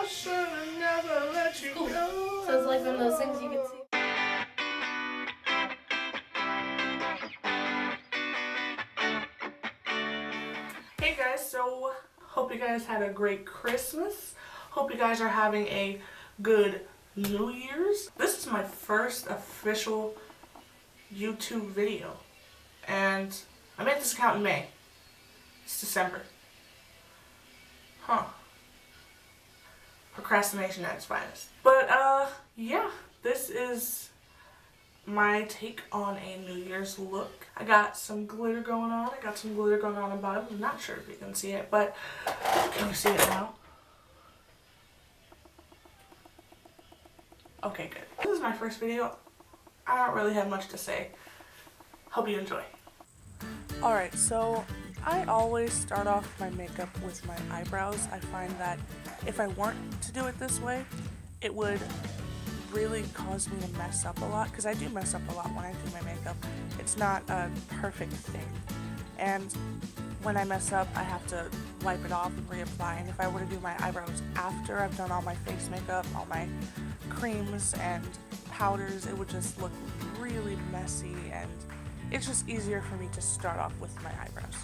I should have never let you go. So it's like one of those things you can see. Hey guys, so hope you guys had a great Christmas. Hope you guys are having a good New Year's. This is my first official YouTube video, and I made this account in May. It's December. Huh. Procrastination at its finest. But yeah, this is my take on a New Year's look. I got some glitter going on. I got some glitter going on the bottom. I'm not sure if you can see it, but can you see it now? Okay, good. This is my first video. I don't really have much to say. Hope you enjoy. Alright, so I always start off my makeup with my eyebrows. I find that if I weren't to do it this way, it would really cause me to mess up a lot, because I do mess up a lot when I do my makeup. It's not a perfect thing, and when I mess up I have to wipe it off and reapply, and if I were to do my eyebrows after I've done all my face makeup, all my creams and powders, it would just look really messy, and it's just easier for me to start off with my eyebrows.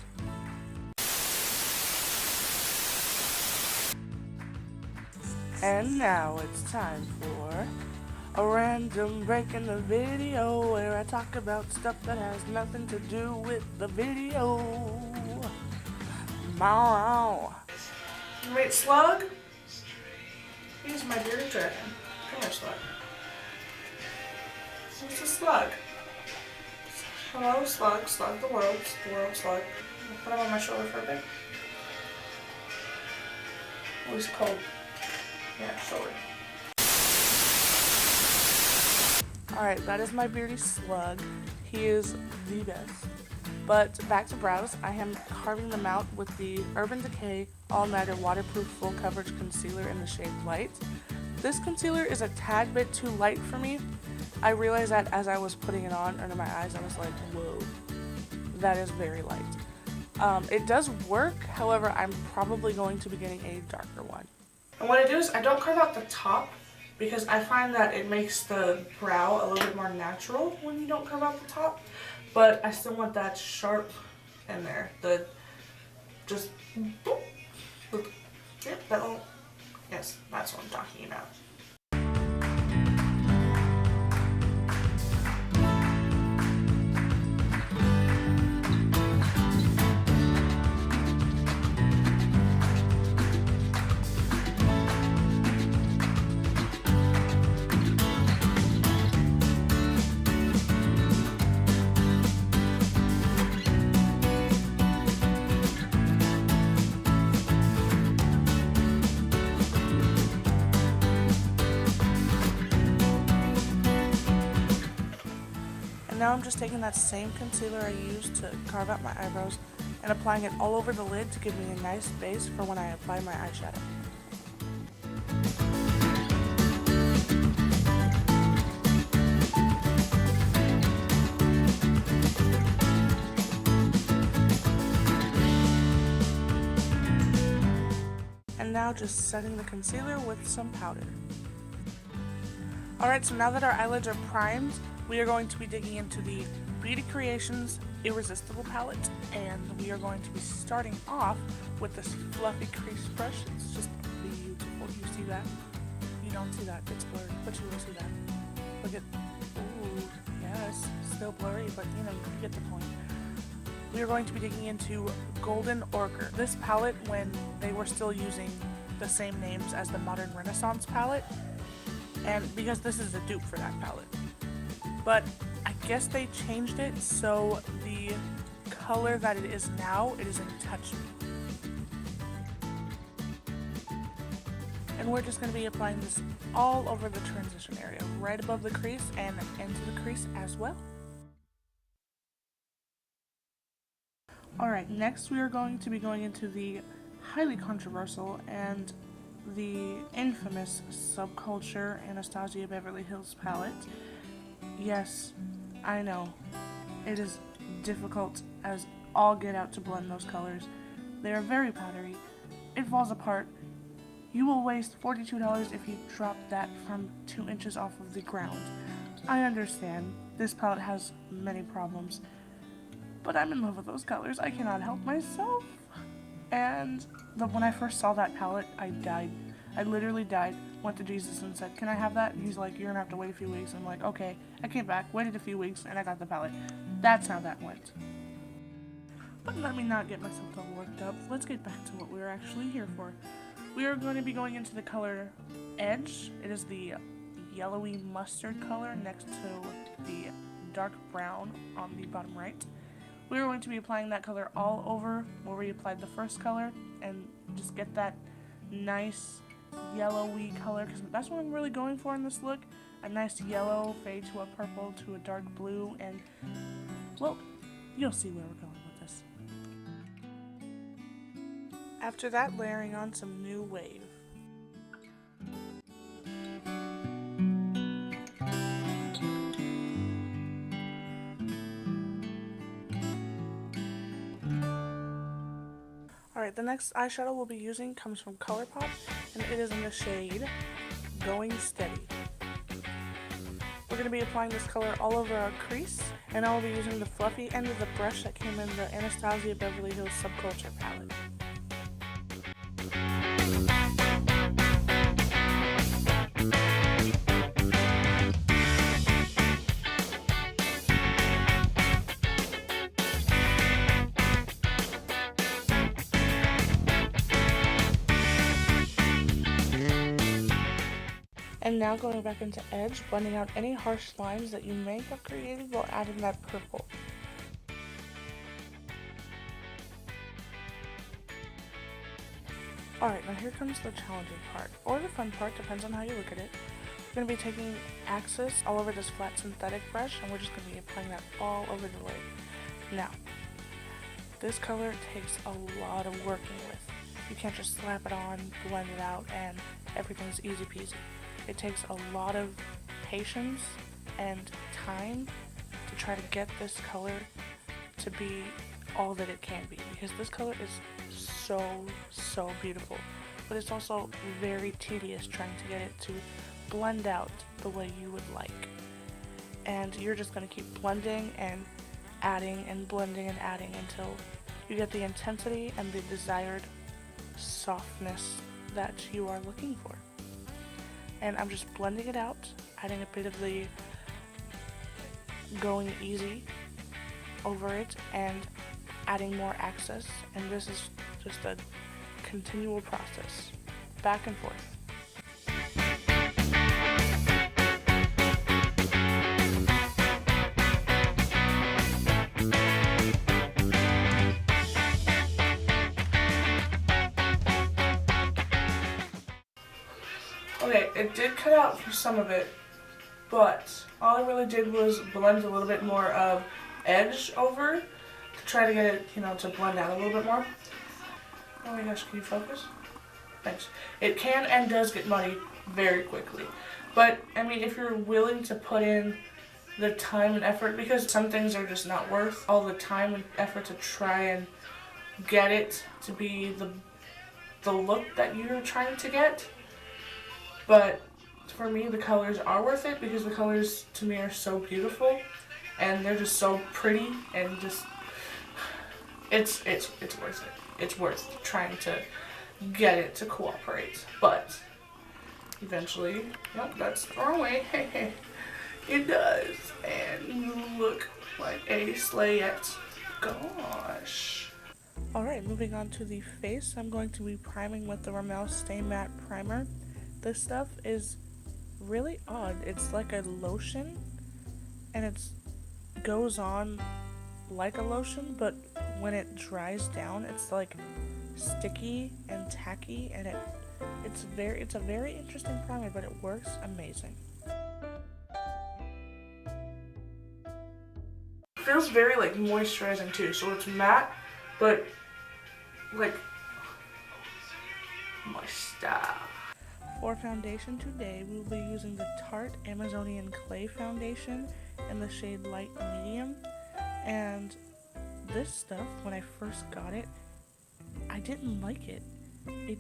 And now it's time for a random break in the video where I talk about stuff that has nothing to do with the video. Wait, Slug? He's my bearded dragon. Come here, Slug. Who's the Slug? Hello, Slug. Slug the world. Slug. I'll put him on my shoulder for a bit. Oh, he's cold. Yeah, shoulder. Alright, that is my beardy Slug. He is the best. But back to brows, I am carving them out with the Urban Decay All Nighter Waterproof Full Coverage Concealer in the shade Light. This concealer is a tad bit too light for me. I realized that as I was putting it on under my eyes, I was like, whoa, that is very light. It does work, however, I'm probably going to be getting a darker one. And what I do is I don't carve out the top, because I find that it makes the brow a little bit more natural when you don't carve out the top, but I still want that sharp in there. The just boop, boop. Yep, that little, yes, that's what I'm talking about. Now I'm just taking that same concealer I used to carve out my eyebrows and applying it all over the lid to give me a nice base for when I apply my eyeshadow. And now just setting the concealer with some powder. Alright, so now that our eyelids are primed, we are going to be digging into the Beauty Creations Irresistible palette, and we are going to be starting off with this fluffy crease brush. It's just beautiful. You see that? You don't see that. It's blurry, but you will see that. Look at, ooh, yes, still blurry, but you know, you get the point. We are going to be digging into Golden Ochre. This palette, when they were still using the same names as the Modern Renaissance palette, and because this is a dupe for that palette. But I guess they changed it, so the color that it is now, it is in Touch Me. And we're just going to be applying this all over the transition area, right above the crease and into the crease as well. Alright, next we are going to be going into the highly controversial and the infamous Subculture Anastasia Beverly Hills palette. Yes, I know, it is difficult as all get out to blend those colors. They are very powdery, it falls apart, You will waste $42 if you drop that from 2 inches off of the ground. I understand, this palette has many problems, but I'm in love with those colors. I cannot help myself. And when I first saw that palette, I died. I literally died. Went to Jesus and said, can I have that? And he's like, you're gonna have to wait a few weeks. I'm like, okay. I came back, waited a few weeks, and I got the palette. That's how that went. But let me not get myself all worked up. Let's get back to what we were actually here for. We are going to be going into the color Edge. It is the yellowy mustard color next to the dark brown on the bottom right. We are going to be applying that color all over where we applied the first color and just get that nice yellowy color, because that's what I'm really going for in this look. A nice yellow fade to a purple to a dark blue, and well, you'll see where we're going with this. After that, layering on some New Wave. Alright, the next eyeshadow we'll be using comes from ColourPop, and it is in the shade Going Steady. We're going to be applying this color all over our crease, and I will be using the fluffy end of the brush that came in the Anastasia Beverly Hills Subculture palette. And now going back into Edge, blending out any harsh lines that you may have created while adding that purple. Alright, now here comes the challenging part, or the fun part, depends on how you look at it. We're going to be taking Axis all over this flat synthetic brush, and we're just going to be applying that all over the lid. Now, this color takes a lot of working with. You can't just slap it on, blend it out, and everything's easy peasy. It takes a lot of patience and time to try to get this color to be all that it can be, because this color is so beautiful, but it's also very tedious trying to get it to blend out the way you would like. And you're just going to keep blending and adding and blending and adding until you get the intensity and the desired softness that you are looking for. And I'm just blending it out, adding a bit of the Going Easy over it, and adding more Axis, and this is just a continual process, back and forth. Okay, it did cut out for some of it, but all I really did was blend a little bit more of Edge over to try to get it, to blend out a little bit more. Oh my gosh, can you focus? Thanks. It can and does get muddy very quickly, but I mean, if you're willing to put in the time and effort, because some things are just not worth all the time and effort to try and get it to be the look that you're trying to get. But for me, the colors are worth it, because the colors to me are so beautiful and they're just so pretty, and just it's worth it. It's worth trying to get it to cooperate. But eventually, nope, that's the wrong way. It does, and you look like a slayette. Gosh. Alright, moving on to the face, I'm going to be priming with the Rimmel Stay Matte Primer. This stuff is really odd. It's like a lotion, and it goes on like a lotion, but when it dries down, it's like sticky and tacky, and it's a very interesting primer, but it works amazing. It feels very like moisturizing too, so it's matte, but like moisture. For foundation today, we will be using the Tarte Amazonian Clay Foundation in the shade Light Medium. And this stuff, when I first got it, I didn't like it. it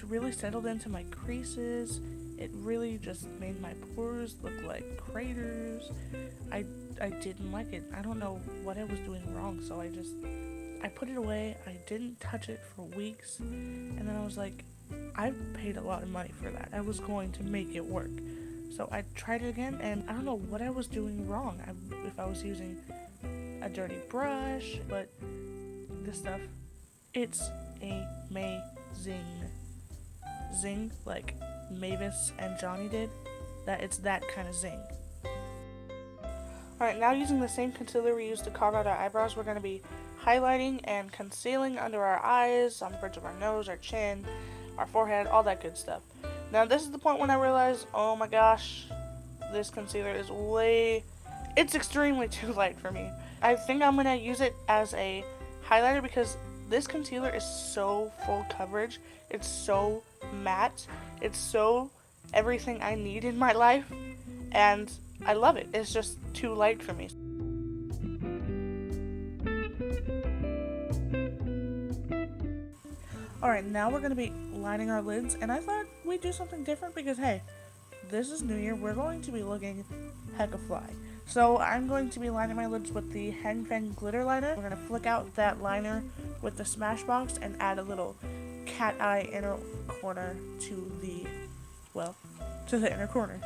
really settled into my creases. It really just made my pores look like craters. I didn't like it. I don't know what I was doing wrong, so I put it away. I didn't touch it for weeks, and then I was like, I paid a lot of money for that. I was going to make it work. So I tried it again, and I don't know what I was doing wrong. If I was using a dirty brush, but this stuff, it's amazing. Zing, like Mavis and Johnny did. It's that kind of zing. Alright, now using the same concealer we used to carve out our eyebrows, we're going to be highlighting and concealing under our eyes, on the bridge of our nose, our chin, our forehead, all that good stuff. Now this is the point when I realized, oh my gosh, this concealer is it's extremely too light for me. I think I'm going to use it as a highlighter because this concealer is so full coverage. It's so matte. It's so everything I need in my life, and I love it. It's just too light for me. Alright, now we're going to be lining our lids, and I thought we'd do something different because, hey, this is New Year. We're going to be looking hecka fly. So I'm going to be lining my lids with the HengFang glitter liner. We're going to flick out that liner with the Smashbox and add a little cat eye inner corner to the inner corner.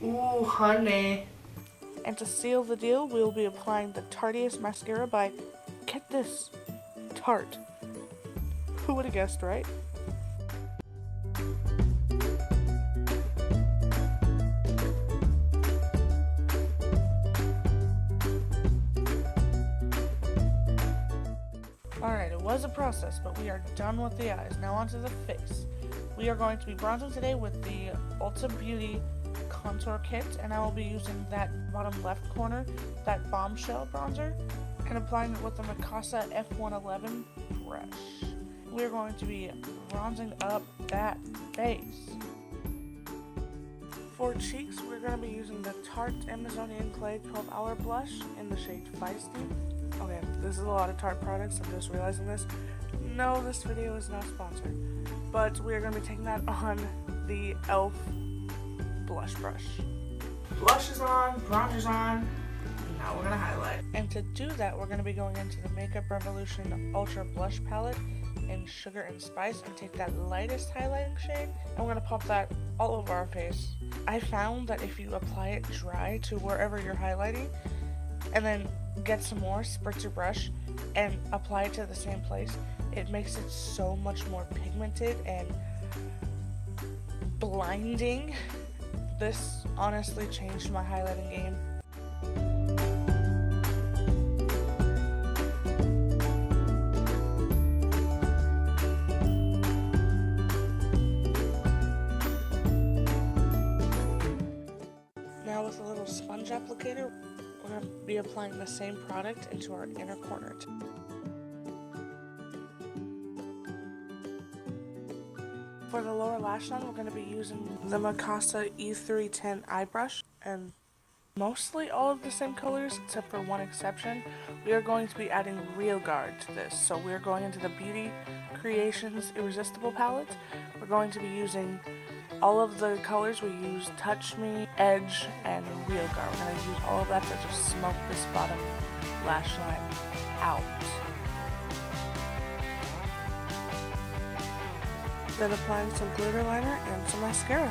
Ooh, honey. And to seal the deal, we'll be applying the Tartiest mascara by, get this, Tarte. Who would have guessed, right? Alright, it was a process, but we are done with the eyes. Now onto the face. We are going to be bronzing today with the Ulta Contour Kit, and I will be using that bottom left corner, that bombshell bronzer, and applying it with the Mascara F111 brush. We are going to be bronzing up that face. For cheeks, we're going to be using the Tarte Amazonian Clay 12-Hour Blush in the shade Feisty. Okay, this is a lot of Tarte products, I'm just realizing this. No, this video is not sponsored. But we are going to be taking that on the e.l.f. blush brush. Blush is on, bronzer's on, now we're going to highlight. And to do that, we're going to be going into the Makeup Revolution Ultra Blush Palette in Sugar and Spice and take that lightest highlighting shade, and we're going to pop that all over our face. I found that if you apply it dry to wherever you're highlighting, and then get some more, spritz your brush, and apply it to the same place, it makes it so much more pigmented and blinding. This honestly changed my highlighting game. Now with a little sponge applicator, we're going to be applying the same product into our inner corner. For the lower lash line, we're going to be using the Mascara E310 eye brush, and mostly all of the same colors except for one exception. We are going to be adding Real Guard to this, so we're going into the Beauty Creations Irresistible palette. We're going to be using all of the colors. We use Touch Me, Edge, and Real Guard. We're going to use all of that to just smoke this bottom lash line out. Then applying some glitter liner and some mascara.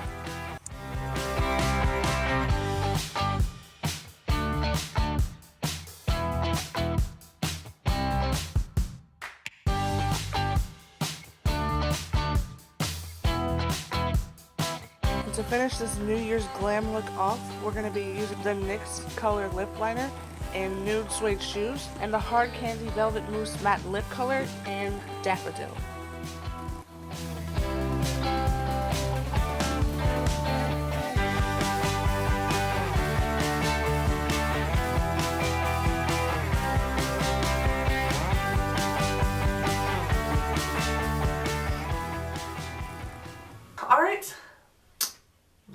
And to finish this New Year's Glam look off, we're going to be using the NYX Color Lip Liner in Nude Suede Shoes and the Hard Candy Velvet Mousse Matte Lip Color in Daffodil.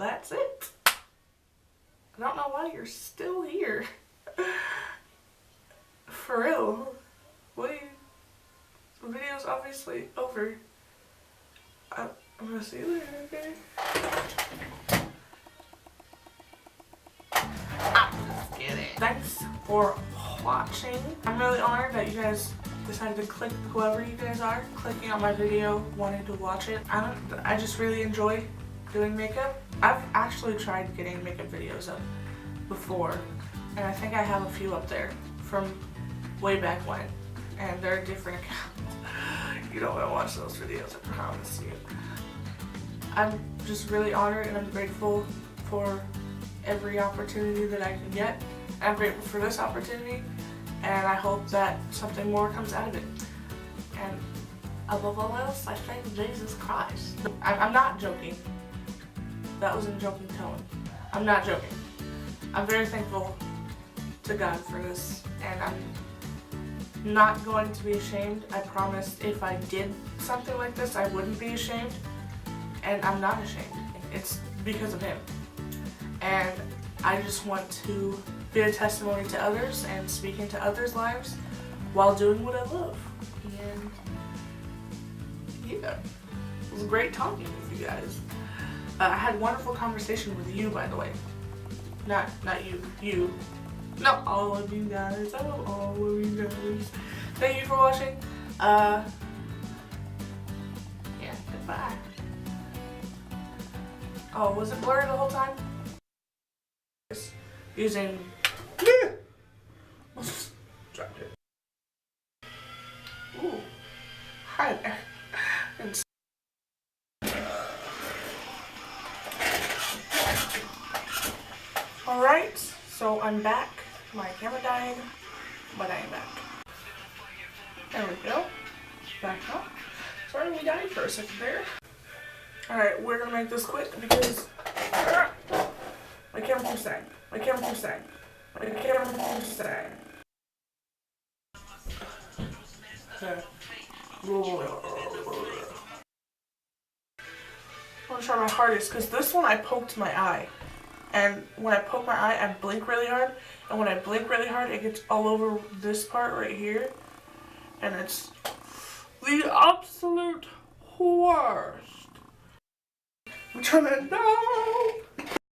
that's it. I don't know why you're still here. For real. What are you... The video's obviously over. I'm gonna see you later, okay? I'm just kidding. Thanks for watching. I'm really honored that you guys decided to click, whoever you guys are, clicking on my video, wanting to watch it. I just really enjoy doing makeup. I've actually tried getting makeup videos up before, and I think I have a few up there from way back when, and they're different accounts. You don't want to watch those videos, I promise you. I'm just really honored and I'm grateful for every opportunity that I can get. I'm grateful for this opportunity, and I hope that something more comes out of it. And above all else, I thank Jesus Christ. I'm not joking. That was in a joking tone. I'm not joking. I'm very thankful to God for this, and I'm not going to be ashamed. I promised if I did something like this, I wouldn't be ashamed, and I'm not ashamed. It's because of Him. And I just want to be a testimony to others and speak into others' lives while doing what I love. And yeah, it was great talking with you guys. I had a wonderful conversation with you, by the way. Not you. You. Not all of you guys. I love all of you guys. Thank you for watching. Yeah, goodbye. Oh, was it blurry the whole time? Using... Drop it. Ooh. Hi there. Alright, so I'm back. My camera died, but I am back. There we go. Back up. Sorry we died for a second there. Alright, we're gonna make this quick because my camera keeps dying. My camera keeps dying. My camera keeps dying. Okay. I'm gonna try my hardest because this one I poked my eye. And when I poke my eye, I blink really hard. And when I blink really hard, it gets all over this part right here. And it's the absolute worst. I'm trying to know.